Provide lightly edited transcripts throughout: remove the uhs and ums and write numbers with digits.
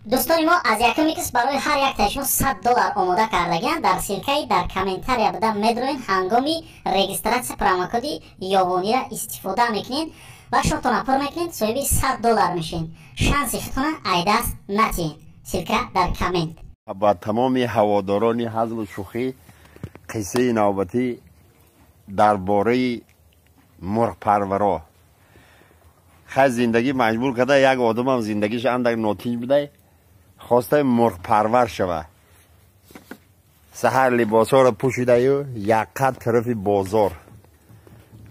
دوستان ما از یکم کس برای هر یک تایشون $100 آماده کردگن. در سیرکای در کامنتاری بده میدروین هنگامی رجیستراسیون پروموکودی یابانی را استفاده میکنین و شما پر میکنین صاحب $100 میشین. شانسی خودتون ای دست نتین. سیرکا در کامنت. با تمام هواداران هزل و شوخی قصه نوبتی درباره مرغ پرورا. خیلی زندگی مجبور کرده یک آدم هم زندگیش اندک ناتیج بده خواسته مرغ پرور شوه. سحر لباس ها را پوشیده و یک قد طرف بازار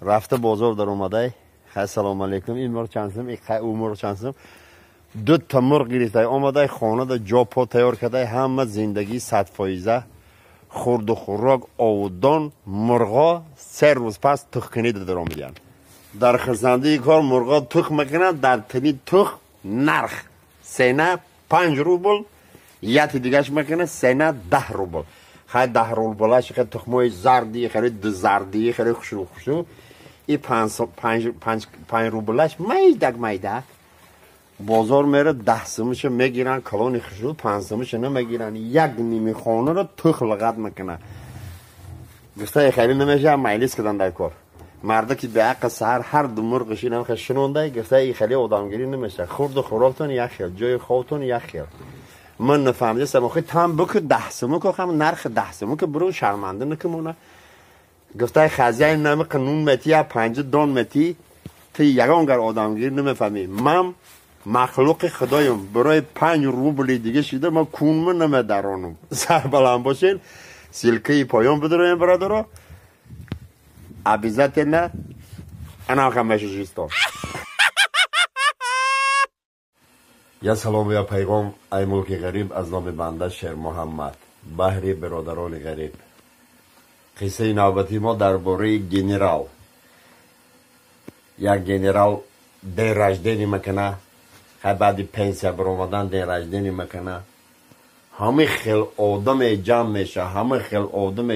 رفته بازار در اومده. خیلی سلام علیکم. این مرغ چندسم اون مرغ چندسم دو تا مرغ گرفته آمده خانه دا جا پا تیار کرده. همه زندگی 100% خورد و خوراک آودان مرغا 3 روز پس تخکنی در آمدن. در خزنده کار مرغا تخم میکنن. در تنی تخم نرخ سینه 5 روبل یتی دیگهش میکنه سینه 10 روبل. خیلی 10 روبلش خیلی تخمای زردی خیلی دو زردی خیلی خوشو این 5 روبلش میدک بازار میره 10 سمش میگیرن کلانی خوشو 5 سمش نمیگیرن. یک نیمی خانه رو تخ لغت میکنه. گفته خیلی نمیشه مایلیس کردن در کار. مرده که به حق سهر هر دو مرغشی نمیخواد شنونده گفته ای خیلی آدمگیری نمیشه. خورد و خوراکتون یک خیل جای خوابتون یک خیل. من نفهمیده سماخی تام بکو 10 سمو که هم نرخ 10 سمو که برو شرمنده نکمونه. گفته خزیه نمی قانون متی یا 5 دون متی تی یگانگر آدمگیری نمیفهمی. من مخلوق خدایم برای 5 روبل دیگه شده ما کونم نمیدرانم. سر بلند باشین سیلکه پایان بداریم برادرها. عبیزت نه انا خمشه جیستان. یا سلام یا پیغام ای ملک غریب از نام بنده شیر محمد بحری برادران غریب. قصه نوبتی ما درباره گنرال. یک گنرال دین رجدینی میکنه. خیلی بعد پنسیا برآمدن دین رجدینی میکنه. همه خیل آدم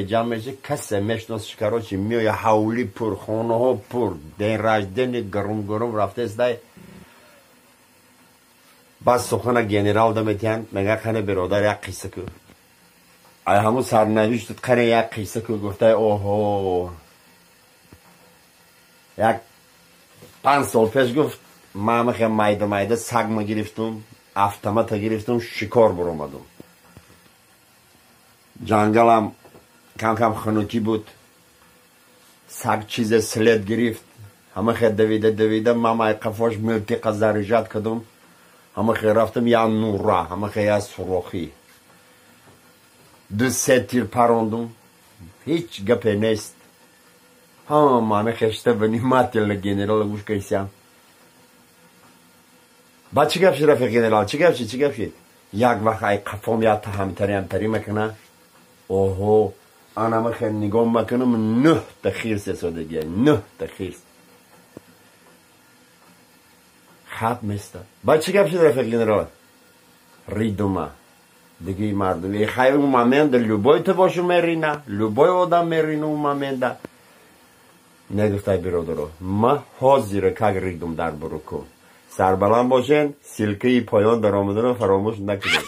جمع میشه کسی میشناس شکراچی میای حولی پر خانه ها پر دین رجدین گرم رفته است دای. بعد سخن گنرال دمیتین میگه خانه برادر یک قصه که ای همون سرنوشت خانه یک قصه که گفته اوهو یک 5 سال پیش گفت من خیلی مایده سگ ما گرفتم افتمت گرفتم شکار برآمدم. جنگل هم کم خنوکی بود. سگ چیز سلید گرفت همه خیلی دویده من قفاش ملتقه زرجت کدم. همه خیلی رفتم یا نورا همه خیلی از سراخی 2-3 تیر پراندم هیچ گپی نیست. من خشته بنیمتی گنرال گوش کیسیم. بعد چی گفت رفیق گنرال چی گفت یک وقت ای قفام یا همتری میکنه. اوهو انا ما خیلی نگاه میکنم 9 تا خیرس سادگیه 9 تا خیرس خط میسته. بعد چی گفت رفیق گنرال ریدومه دیگه مردم ای خیلی اون مامنده لوبای تو باشو میرینه لوبای آدم میرینه اون مامنده. نگفته برادرو ما حاضره که ریدوم در برو کن. سربلند باشین سیلکه پایان در آمدن فراموش نکنید.